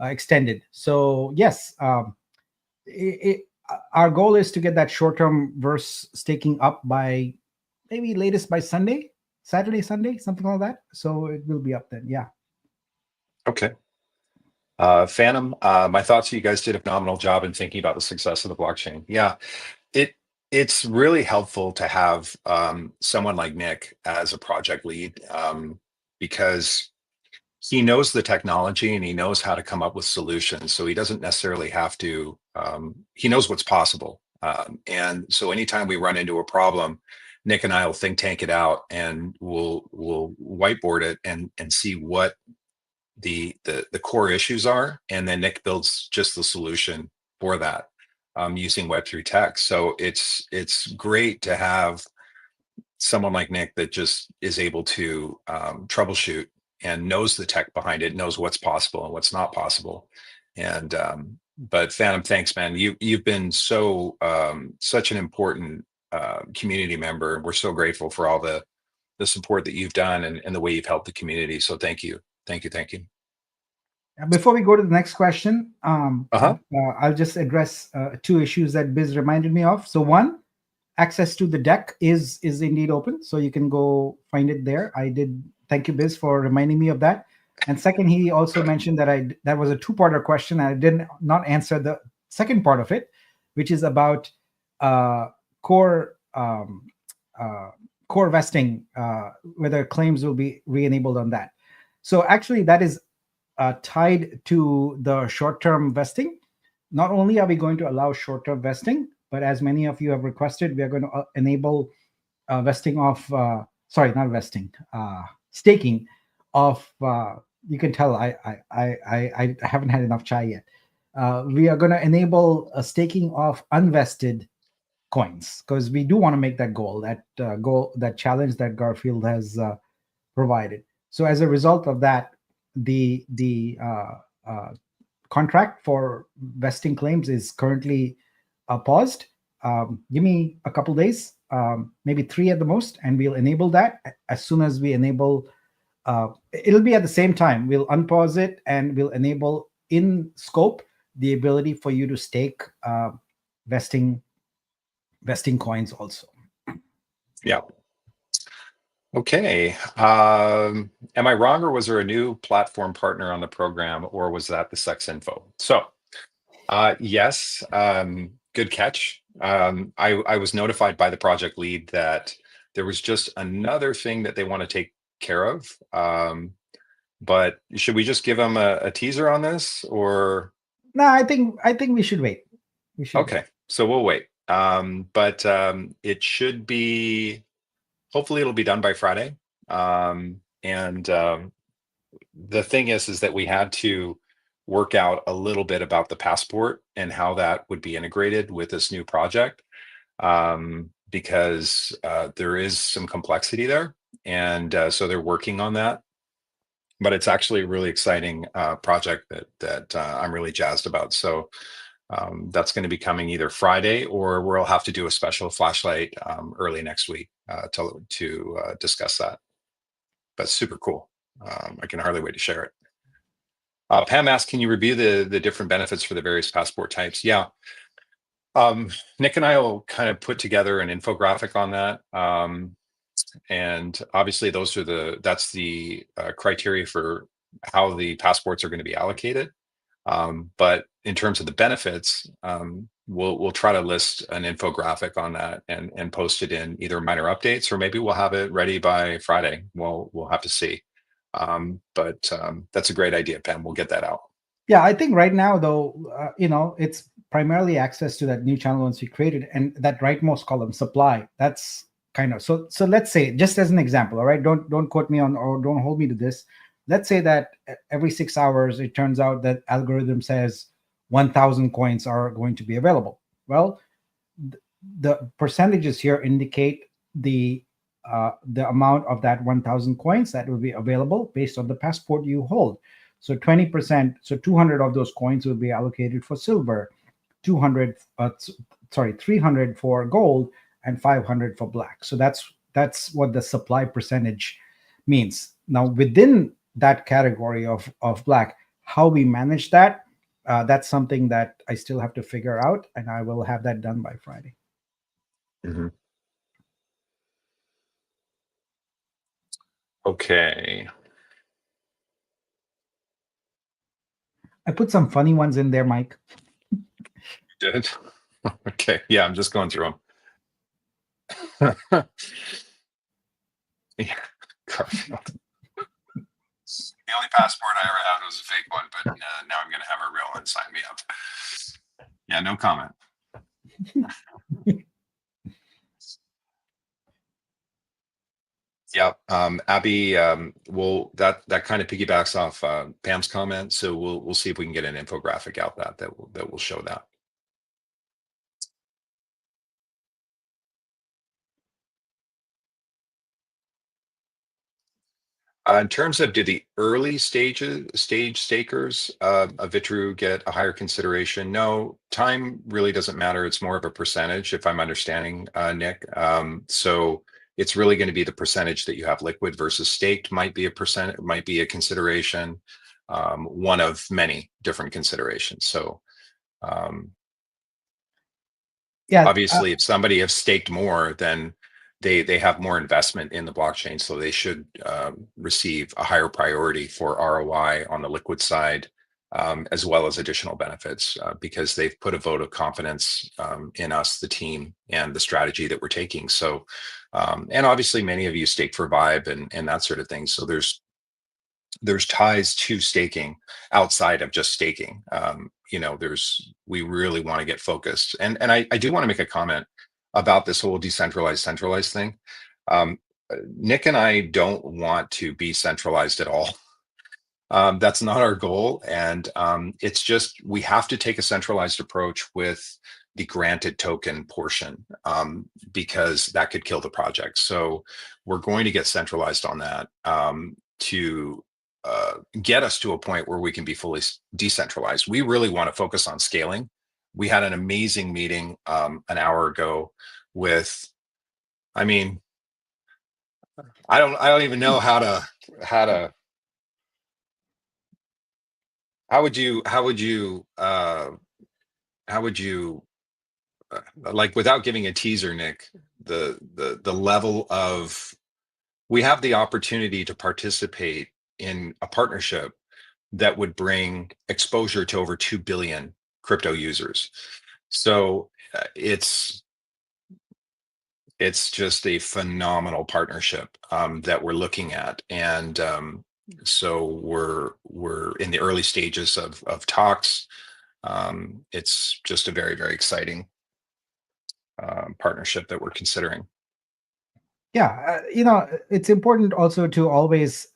extended. So yes, our goal is to get that short-term verse staking up by maybe latest by Sunday, Saturday, Sunday, something like that. So it will be up then. Yeah. Okay. Phantom, my thoughts, you guys did a phenomenal job in thinking about the success of the blockchain. Yeah, it it's really helpful to have someone like Nick as a project lead, because he knows the technology and he knows how to come up with solutions. So he doesn't necessarily have to, he knows what's possible. And so anytime we run into a problem, Nick and I will think tank it out and we'll whiteboard it and see what the core issues are, and then Nick builds just the solution for that, using Web3 tech. So it's great to have someone like Nick that just is able to troubleshoot and knows the tech behind it, knows what's possible and what's not possible. And but Phantom, thanks, man. You've been such an important community member. We're so grateful for all the support that you've done and the way you've helped the community. So thank you, thank you, thank you. Before we go to the next question, Uh-huh. I'll just address two issues that Biz reminded me of. So one, access to the deck is indeed open, so you can go find it there. I did thank you, Biz, for reminding me of that. And second, he also mentioned that I that was a two-parter question. And I did not answer the second part of it, which is about uh, core uh, core vesting, whether claims will be re-enabled on that. So actually, that is tied to the short-term vesting. Not only are we going to allow short-term vesting, but as many of you have requested, we are going to enable vesting of sorry, not vesting, staking of. You can tell I haven't had enough chai yet. We are going to enable a staking of unvested coins because we do want to make that goal, that challenge that Garfield has provided. So as a result of that, the contract for vesting claims is currently paused. Give me a couple days, maybe 3 at the most, and we'll enable that. As soon as we enable, it'll be at the same time. We'll unpause it and we'll enable in scope the ability for you to stake vesting vesting coins also. Yeah. Okay. Am I wrong, or was there a new platform partner on the program, or was that the sex info? So, yes, good catch. I was notified by the project lead that there was just another thing that they want to take care of. But should we just give them a teaser on this, or? No, I think we should wait. We should wait. Okay, so we'll wait. But it should be, hopefully it'll be done by Friday. And the thing is that we had to work out a little bit about the passport and how that would be integrated with this new project, because there is some complexity there. And so they're working on that. But it's actually a really exciting project that I'm really jazzed about. So that's going to be coming either Friday, or we'll have to do a special flashlight early next week to discuss that. But super cool. I can hardly wait to share it. Pam asked, can you review the different benefits for the various passport types? Yeah. Nick and I will kind of put together an infographic on that. And obviously that's the criteria for how the passports are going to be allocated. But in terms of the benefits, we'll try to list an infographic on that and post it in either minor updates, or maybe we'll have it ready by Friday. We'll have to see. But that's a great idea, Pam. We'll get that out. Yeah, I think right now though, it's primarily access to that new channel once we created, and that rightmost column, supply. That's kind of so. So let's say, just as an example, all right. Don't quote me on, or don't hold me to this. Let's say that every 6 hours, it turns out that algorithm says 1,000 coins are going to be available. Well, the percentages here indicate the amount of that 1,000 coins that will be available based on the passport you hold. So 20%, so 200 of those coins will be allocated for silver, 300 for gold, and 500 for black. So that's what the supply percentage means. Now within that category of black, how we manage that, that's something that I still have to figure out, and I will have that done by Friday. Mm-hmm. Okay. I put some funny ones in there, Mike. Did. Okay. Yeah, I'm just going through them. Yeah, Garfield. The only passport I ever had was a fake one, but now I'm going to have a real one. Sign me up. Yeah, no comment. Yeah, Abby. Well, that kind of piggybacks off Pam's comment, so we'll see if we can get an infographic out that will show that. In terms of, do the early stage stakers of Vitru get a higher consideration? No, time really doesn't matter. It's more of a percentage, if I'm understanding, Nick. So it's really going to be the percentage that you have liquid versus staked might be a percent, might be a consideration, one of many different considerations. So Yeah, obviously, if somebody has staked more, then they have more investment in the blockchain, so they should receive a higher priority for ROI on the liquid side, as well as additional benefits, because they've put a vote of confidence in us, the team, and the strategy that we're taking. So, and obviously, many of you stake for Vibe and that sort of thing. So there's ties to staking outside of just staking. We really want to get focused, and I do want to make a comment about this whole decentralized centralized thing. um, Nick and I don't want to be centralized at all. That's not our goal, and it's just we have to take a centralized approach with the granted token portion, because that could kill the project. So we're going to get centralized on that, to get us to a point where we can be fully decentralized. We really want to focus on scaling. We had an amazing meeting an hour ago with, I mean, I don't even know how to how would you how would you like, without giving a teaser, Nick, the level of, we have the opportunity to participate in a partnership that would bring exposure to over 2 billion crypto users. So it's just a phenomenal partnership that we're looking at, and so we're in the early stages of talks. It's just a very, very exciting partnership that we're considering. yeah. It's important also to always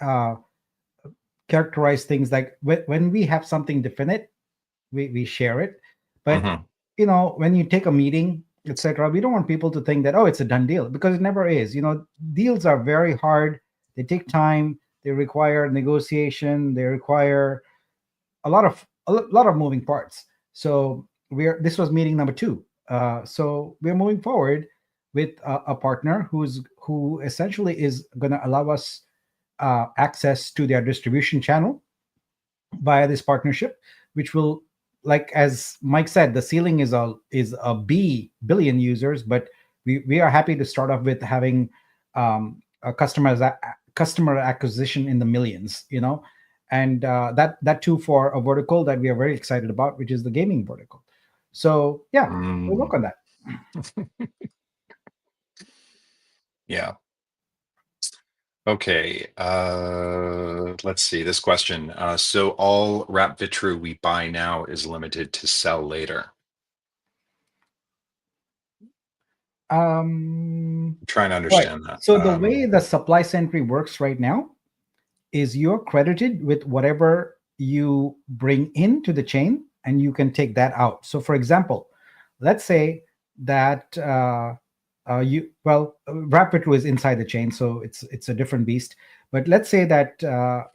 characterize things like when we have something definite, we share it. But Hmm. when you take a meeting, etc., we don't want people to think that, oh, it's a done deal, because it never is. Deals are very hard. They take time. They require negotiation. They require a lot of moving parts. So this was meeting number two. So we're moving forward with a partner who essentially is going to allow us access to their distribution channel via this partnership, which will, like as Mike said, the ceiling is a billion users, but we are happy to start off with having a customer acquisition in the millions, and that too for a vertical that we are very excited about, which is the gaming vertical. So yeah, we'll Mm, work on that. yeah. Okay. Let's see this question. So all wrap Vitru we buy now is limited to sell later. Um, I'm trying to right. understand that. So the way the supply sentry works right now is you're credited with whatever you bring into the chain, and you can take that out. So for example, let's say that Rapid is inside the chain, so it's a different beast. But let's say that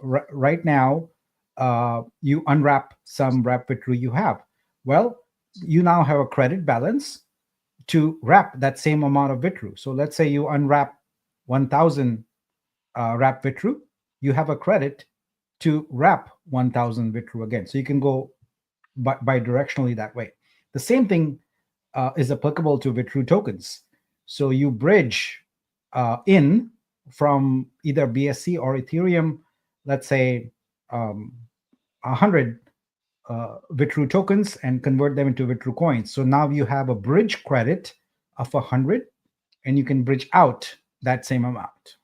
right now you unwrap some Rapid you have. Well, you now have a credit balance to wrap that same amount of Vitru. So let's say you unwrap 1,000 wrap Vitru, you have a credit to wrap 1,000 Vitru again. So you can go bi-directionally that way. The same thing is applicable to Vitru tokens. So you bridge in from either BSC or Ethereum, let's say, um, 100 Vitru tokens and convert them into Vitru coins. So now you have a bridge credit of 100, and you can bridge out that same amount.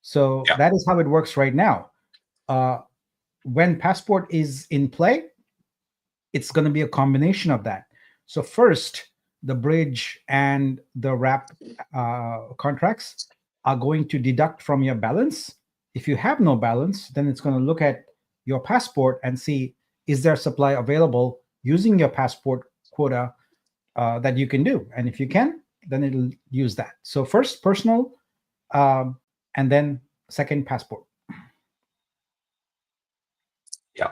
So Yeah. that is how it works right now. Uh, when Passport is in play, it's going to be a combination of that. So first, the bridge and the wrap contracts are going to deduct from your balance. If you have no balance, then it's going to look at your Passport and see, is there supply available using your Passport quota that you can do. And if you can, then it'll use that. So first personal, um, and then second Passport. Yeah.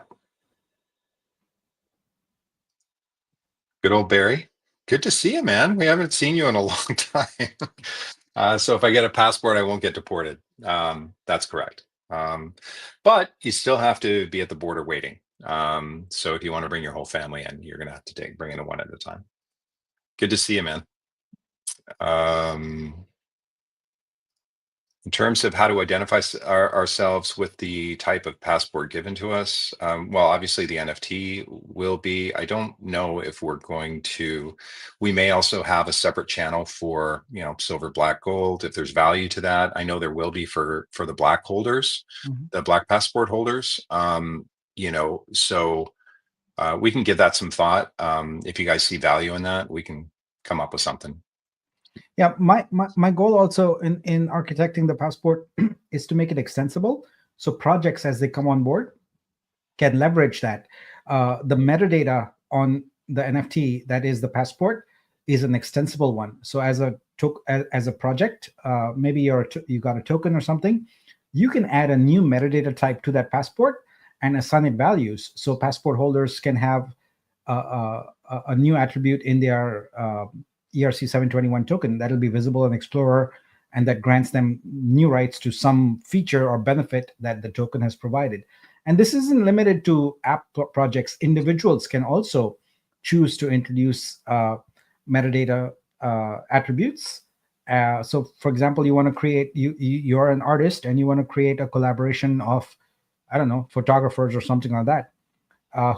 Good old Barry. Good to see you, man. We haven't seen you in a long time. So if I get a passport, I won't get deported. That's correct. But you still have to be at the border waiting. So if you want to bring your whole family in, you're going to have to bring in one at a time. Good to see you, man. Um, in terms of how to identify ourselves with the type of passport given to us, well, obviously the NFT will be. I don't know if we're going to. We may also have a separate channel for silver, black, gold if there's value to that. I know there will be for the black holders, Mhm. the black passport holders. So we can give that some thought. If you guys see value in that, we can come up with something. Yeah, my goal also in architecting the Passport is to make it extensible, so projects as they come on board can leverage that. The metadata on the NFT that is the Passport is an extensible one. So as a project, maybe you got a token or something, you can add a new metadata type to that Passport and assign it values. So Passport holders can have a new attribute in their ERC 721 token that'll be visible in Explorer, and that grants them new rights to some feature or benefit that the token has provided. And this isn't limited to app projects. Individuals can also choose to introduce metadata attributes. So, for example, you want to create you're an artist and you want to create a collaboration of, I don't know, photographers or something like that,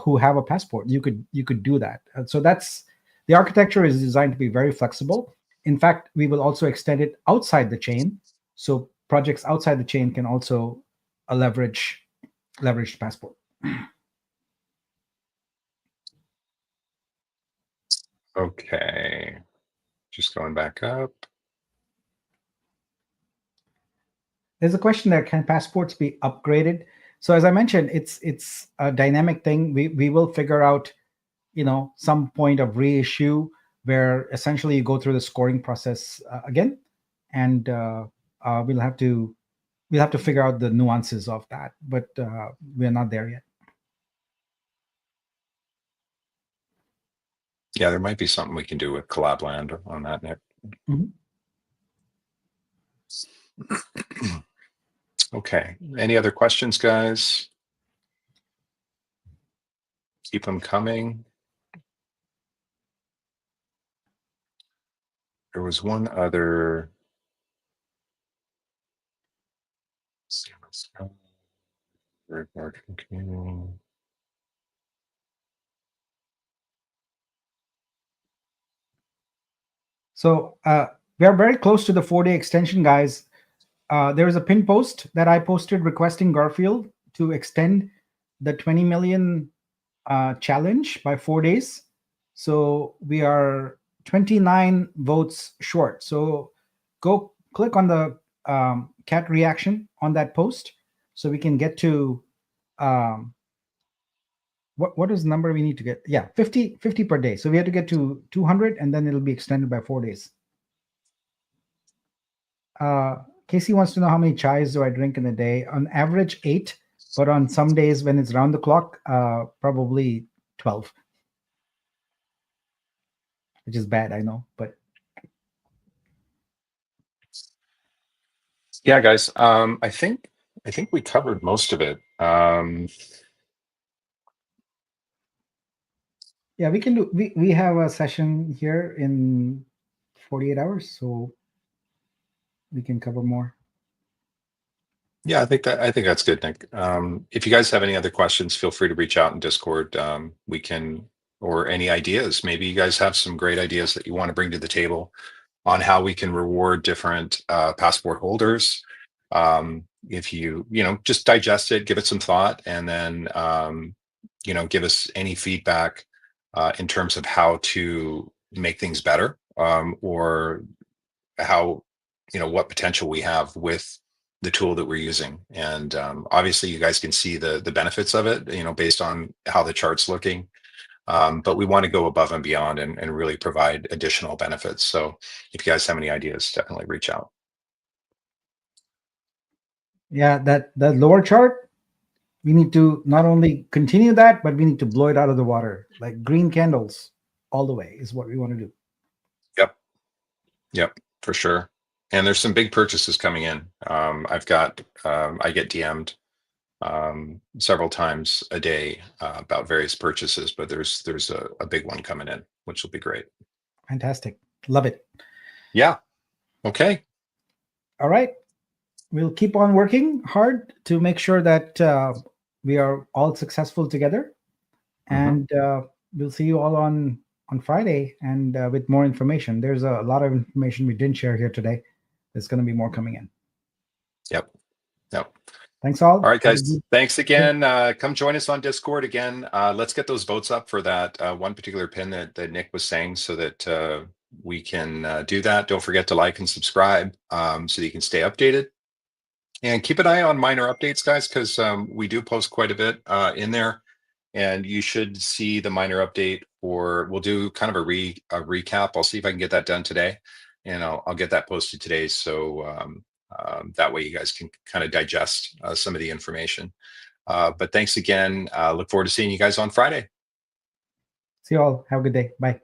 who have a Passport. You could do that. So that's the architecture is designed to be very flexible. In fact, we will also extend it outside the chain, so projects outside the chain can also leverage Passport. Okay, just going back up. There's a question there: can passports be upgraded? So as I mentioned, it's a dynamic thing. We will figure out, some point of reissue where essentially you go through the scoring process again, and we'll have to figure out the nuances of that, but we're not there yet. Yeah, there might be something we can do with Collabland on that, Nick. Mhm. Okay. Any other questions, guys? Keep them coming. There was one other. So we are very close to the 4-day extension, guys. There is a pin post that I posted requesting Garfield to extend the 20 million challenge by 4 days. So we are 29 votes short. So go click on the cat reaction on that post so we can get to um, what is the number we need to get? Yeah, 50 per day. So we have to get to 200, and then it'll be extended by 4 days. Uh, Casey wants to know how many chais do I drink in a day? On average, 8, but on some days when it's round the clock, probably 12, which is bad, I know. But Yeah, guys. I think we covered most of it. yeah, we can do. We have a session here in 48 hours, so we can cover more. Yeah, I think that's good, Nick. If you guys have any other questions, feel free to reach out in Discord. We can, or any ideas. Maybe you guys have some great ideas that you want to bring to the table on how we can reward different passport holders. If you know, just digest it, give it some thought, and then you know, give us any feedback in terms of how to make things better, or how, you know, what potential we have with the tool that we're using. And obviously you guys can see the benefits of it, you know, based on how the chart's looking. But we want to go above and beyond and really provide additional benefits. So if you guys have any ideas, definitely reach out. Yeah, that lower chart, we need to not only continue that, but we need to blow it out of the water. Like green candles all the way is what we want to do. Yep. Yep, for sure. And there's some big purchases coming in. I've got, I get DM'd several times a day about various purchases, but there's a big one coming in, which will be great. Fantastic. Love it. Yeah. Okay. All right. We'll keep on working hard to make sure that we are all successful together. Mhm. And we'll see you all on Friday and with more information. There's a lot of information we didn't share here today. There's going to be more coming in. Yep. Yep. Thanks all. All right, Have a guys. good Thanks day. again. Come join us on Discord again. Let's get those votes up for that one particular pin that Nick was saying, so that we can do that. Don't forget to like and subscribe so that you can stay updated. And keep an eye on minor updates, guys, because we do post quite a bit in there. And you should see the minor update, or we'll do kind of a recap. I'll see if I can get that done today, and I'll get that posted today. So that way you guys can kind of digest some of the information. But thanks again. Look forward to seeing you guys on Friday. See you all. Have a good day. Bye.